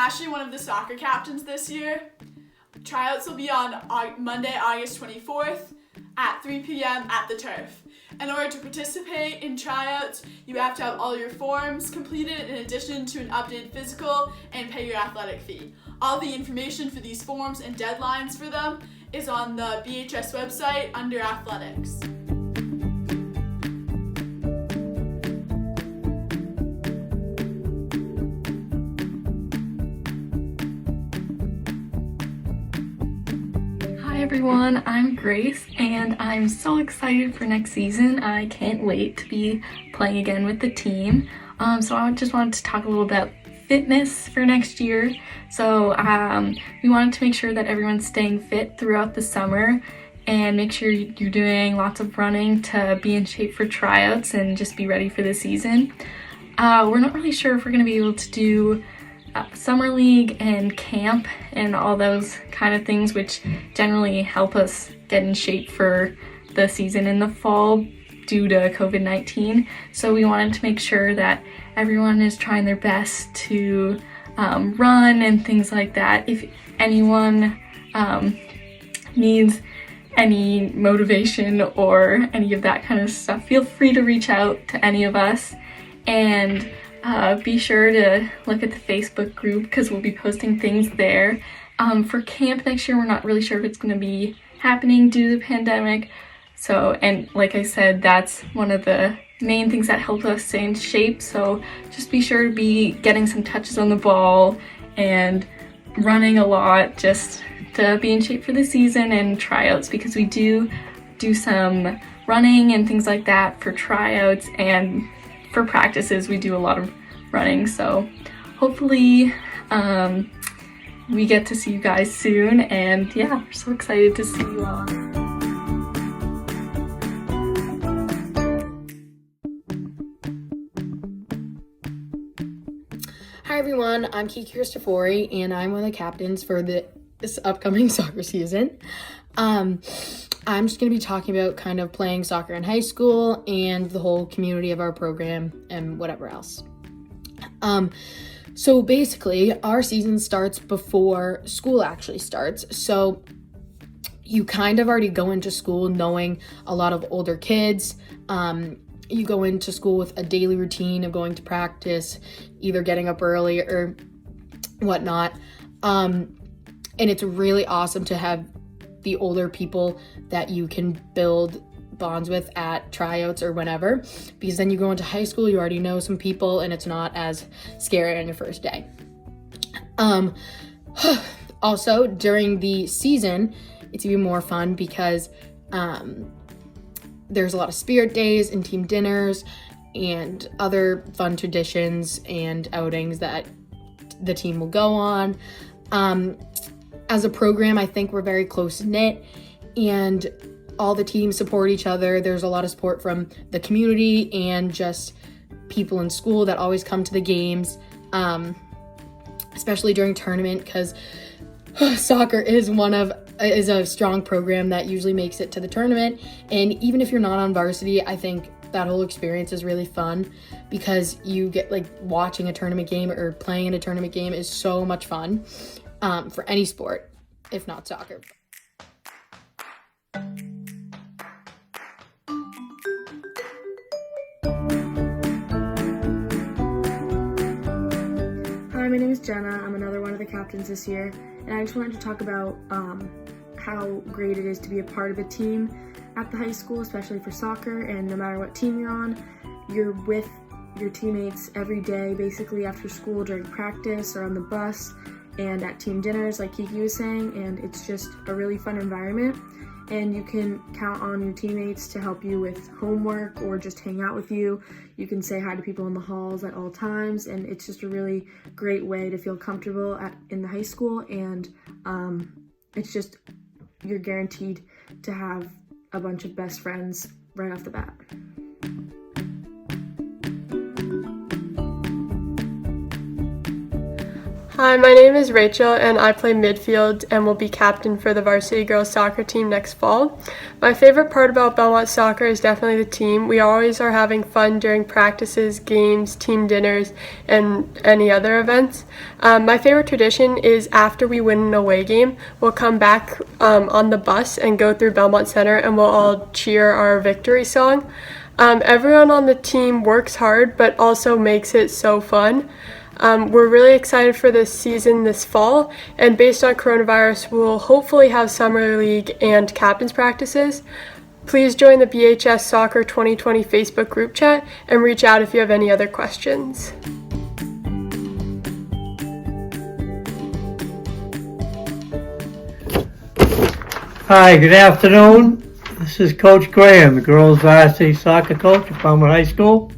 actually one of the soccer captains this year. Tryouts will be on Monday, August 24th at 3 p.m. at the Turf. In order to participate in tryouts, you have to have all your forms completed in addition to an updated physical and pay your athletic fee. All the information for these forms and deadlines for them is on the BHS website under athletics. Hi everyone, I'm Grace and I'm so excited for next season. I can't wait to be playing again with the team. So I just wanted to talk a little about fitness for next year. So we wanted to make sure that everyone's staying fit throughout the summer and make sure you're doing lots of running to be in shape for tryouts and just be ready for the season. We're not really sure if we're going to be able to do summer league and camp and all those kind of things, which generally help us get in shape for the season in the fall due to COVID-19. So we wanted to make sure that everyone is trying their best to run and things like that. If anyone needs any motivation or any of that kind of stuff, feel free to reach out to any of us, and be sure to look at the Facebook group because we'll be posting things there. For camp next year, we're not really sure if it's going to be happening due to the pandemic. So, and like I said, that's one of the main things that help us stay in shape. So just be sure to be getting some touches on the ball and running a lot just to be in shape for the season and tryouts, because we do some running and things like that for tryouts, and for practices we do a lot of running. So hopefully we get to see you guys soon, and yeah, we're so excited to see you all. Hi everyone, I'm Kiki Christofori and I'm one of the captains for this upcoming soccer season. I'm just going to be talking about kind of playing soccer in high school and the whole community of our program and whatever else. So basically, our season starts before school actually starts. So you kind of already go into school knowing a lot of older kids. You go into school with a daily routine of going to practice, either getting up early or whatnot. And it's really awesome to have the older people that you can build bonds with at tryouts or whenever, because then you go into high school, you already know some people and it's not as scary on your first day. Also, during the season, it's even more fun because there's a lot of spirit days and team dinners and other fun traditions and outings that the team will go on. As a program, I think we're very close-knit and all the teams support each other. There's a lot of support from the community and just people in school that always come to the games, especially during tournament, because soccer is a strong program that usually makes it to the tournament. And even if you're not on varsity, I think that whole experience is really fun because you get watching a tournament game or playing in a tournament game is so much fun for any sport, if not soccer. Hi, my name is Jenna. I'm another one of the captains this year, and I just wanted to talk about how great it is to be a part of a team at the high school, especially for soccer. And no matter what team you're on, you're with your teammates every day, basically after school, during practice, or on the bus, and at team dinners, like Kiki was saying, and it's just a really fun environment. And you can count on your teammates to help you with homework or just hang out with you. You can say hi to people in the halls at all times, and it's just a really great way to feel comfortable in the high school. And it's just, you're guaranteed to have a bunch of best friends right off the bat. Hi, my name is Rachel and I play midfield and will be captain for the varsity girls soccer team next fall. My favorite part about Belmont soccer is definitely the team. We always are having fun during practices, games, team dinners, and any other events. My favorite tradition is after we win an away game, we'll come back on the bus and go through Belmont Center and we'll all cheer our victory song. Everyone on the team works hard but also makes it so fun. We're really excited for this season this fall, and based on coronavirus, we'll hopefully have summer league and captain's practices. Please join the BHS Soccer 2020 Facebook group chat and reach out if you have any other questions. Hi, good afternoon. This is Coach Graham, the girls varsity soccer coach at Belmont High School.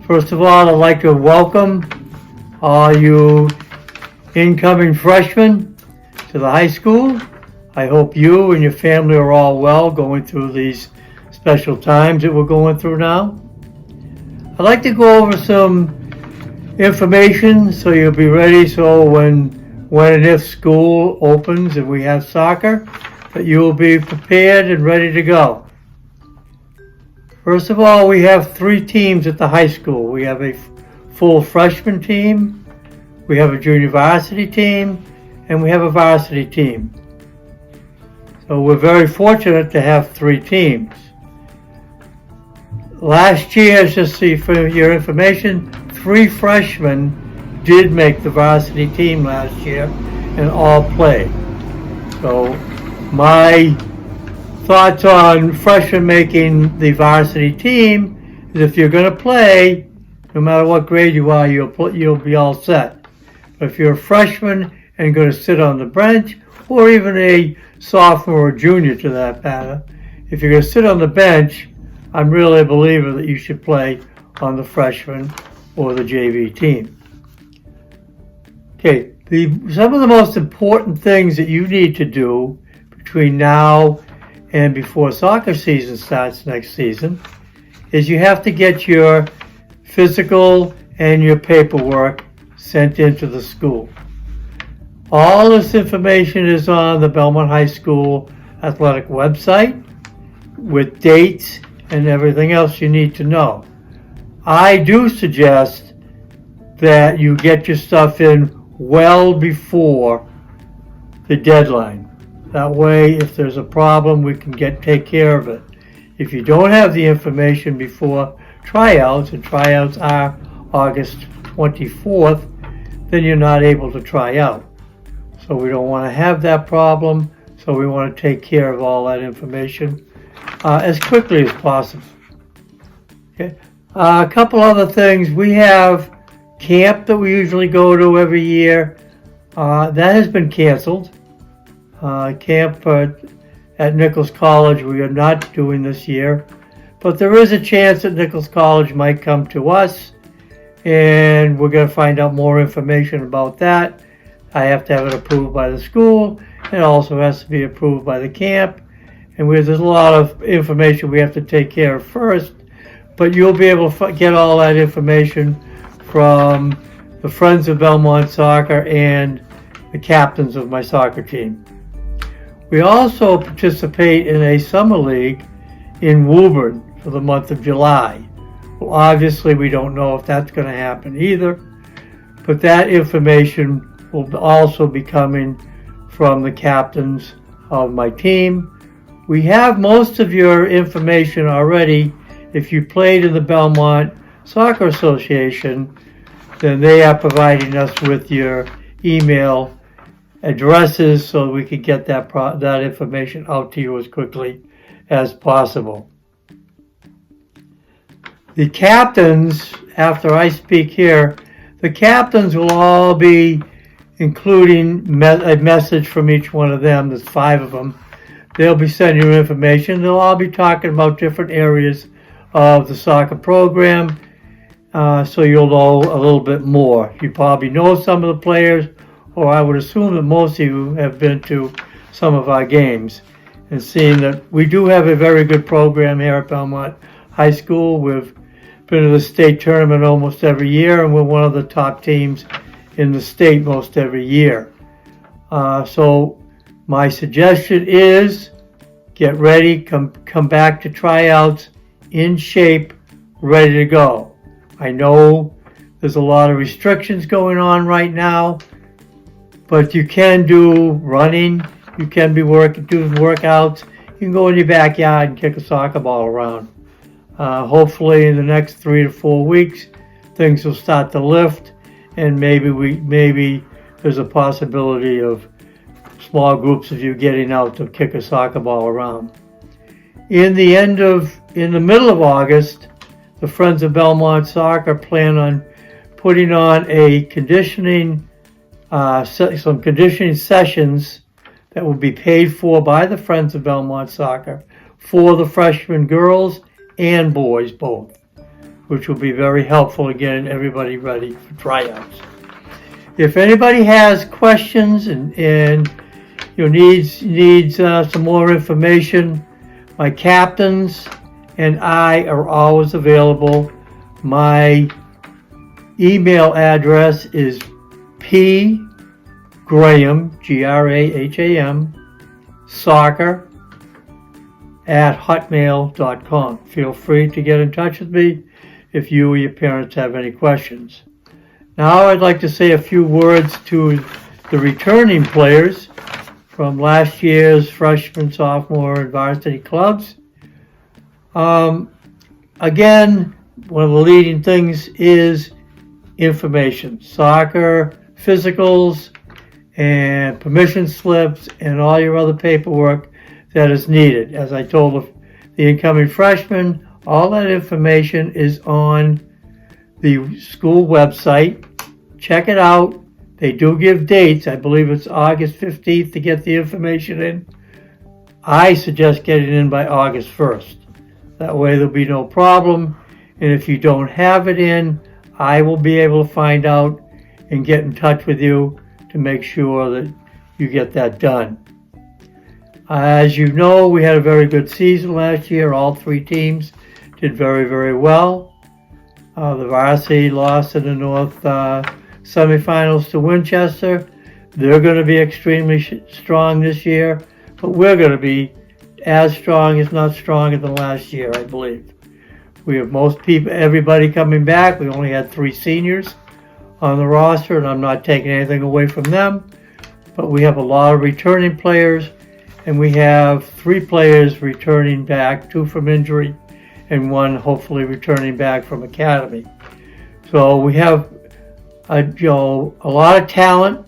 First of all, I'd like to welcome all you incoming freshmen to the high school. I hope you and your family are all well going through these special times that we're going through now. I'd like to go over some information so you'll be ready so when and if school opens and we have soccer, that you will be prepared and ready to go. First of all, we have 3 teams at the high school. We have a full freshman team, we have a junior varsity team, and we have a varsity team. So we're very fortunate to have 3 teams. Last year, just for your information, 3 freshmen did make the varsity team last year and all played. So my thoughts on freshmen making the varsity team is if you're going to play, no matter what grade you are, you'll be all set. But if you're a freshman and going to sit on the bench, or even a sophomore or junior to that matter, if you're going to sit on the bench, I'm really a believer that you should play on the freshman or the JV team. Okay, some of the most important things that you need to do between now and before soccer season starts next season is you have to get your physical and your paperwork sent into the school. All this information is on the Belmont High School athletic website with dates and everything else you need to know. I do suggest that you get your stuff in well before the deadline. That way, if there's a problem, we can take care of it. If you don't have the information before tryouts, and tryouts are August 24th, then you're not able to try out. So we don't want to have that problem, so we want to take care of all that information as quickly as possible. Okay. A couple other things. We have camp that we usually go to every year. That has been canceled. Camp at Nichols College we are not doing this year, but there is a chance that Nichols College might come to us, and we're going to find out more information about that. I have to have it approved by the school. It also has to be approved by the camp, and there's a lot of information we have to take care of first, but you'll be able to get all that information from the Friends of Belmont Soccer and the captains of my soccer team. We also participate in a summer league in Woburn for the month of July. Well, obviously, we don't know if that's going to happen either, but that information will also be coming from the captains of my team. We have most of your information already. If you played in the Belmont Soccer Association, then they are providing us with your email addresses so we can get that information out to you as quickly as possible. The captains, after I speak here, the captains will all be including a message from each one of them. There's 5 of them. They'll be sending you information. They'll all be talking about different areas of the soccer program, so you'll know a little bit more. You probably know some of the players, or I would assume that most of you have been to some of our games and seen that we do have a very good program here at Belmont High School. We've been to the state tournament almost every year, and we're one of the top teams in the state most every year. So my suggestion is get ready, come back to tryouts in shape, ready to go. I know there's a lot of restrictions going on right now, but you can do running, you can be doing workouts, you can go in your backyard and kick a soccer ball around. Hopefully in the next 3 to 4 weeks, things will start to lift, and maybe there's a possibility of small groups of you getting out to kick a soccer ball around. In the middle of August, the Friends of Belmont Soccer plan on putting on a some conditioning sessions that will be paid for by the Friends of Belmont Soccer for the freshman girls and boys both, which will be very helpful in getting everybody ready for tryouts. If anybody has questions and needs some more information, my captains and I are always available. My email address is pgraham, Graham, soccer @hotmail.com. Feel free to get in touch with me if you or your parents have any questions. Now I'd like to say a few words to the returning players from last year's freshman, sophomore, and varsity clubs. Again, one of the leading things is information. Soccer, physicals, and permission slips, and all your other paperwork that is needed. As I told the incoming freshmen, all that information is on the school website. Check it out. They do give dates. I believe it's August 15th to get the information in. I suggest getting it in by August 1st. That way there'll be no problem. And if you don't have it in, I will be able to find out and get in touch with you to make sure that you get that done. As you know, we had a very good season last year. All 3 teams did very, very well. The varsity lost in the North semifinals to Winchester. They're going to be extremely strong this year, but we're going to be as strong, if not stronger than last year, I believe. We have everybody coming back. We only had 3 seniors on the roster, and I'm not taking anything away from them, but we have a lot of returning players, and we have 3 players returning back, 2 from injury, and 1 hopefully returning back from academy. So we have a lot of talent.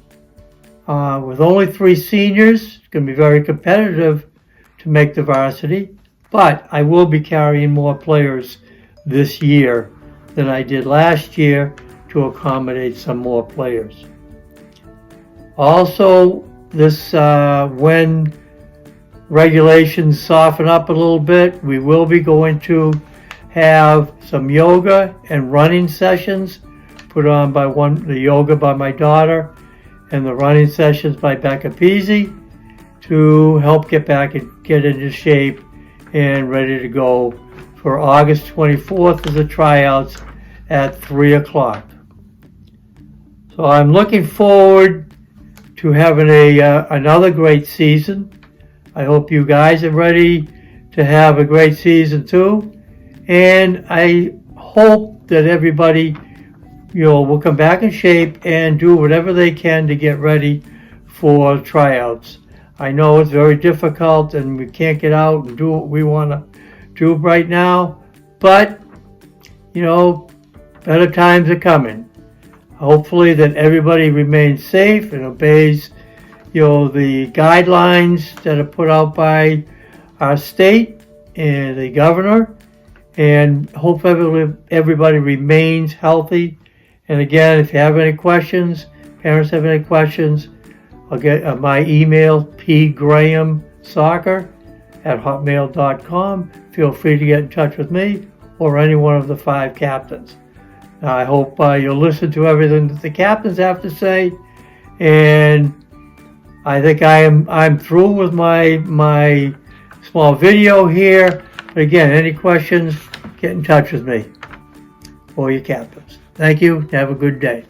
With only 3 seniors, it's going to be very competitive to make the varsity, but I will be carrying more players this year than I did last year to accommodate some more players. Also, when regulations soften up a little bit, we will be going to have some yoga and running sessions put on by the yoga by my daughter and the running sessions by Becca Peasy to help get back and get into shape and ready to go for August 24th as the tryouts at 3 o'clock. So I'm looking forward to having another great season. I hope you guys are ready to have a great season too. And I hope that everybody will come back in shape and do whatever they can to get ready for tryouts. I know it's very difficult and we can't get out and do what we want to do right now, but better times are coming. Hopefully that everybody remains safe and obeys the guidelines that are put out by our state and the governor, and hope everybody remains healthy. And again, if you have any questions, parents have any questions, I'll get my email, pgrahamsoccer@hotmail.com. Feel free to get in touch with me or any one of the 5 captains. Now, I hope you'll listen to everything that the captains have to say, and I think I'm through with my small video here. But again, any questions, get in touch with me or your captains. Thank you. Have a good day.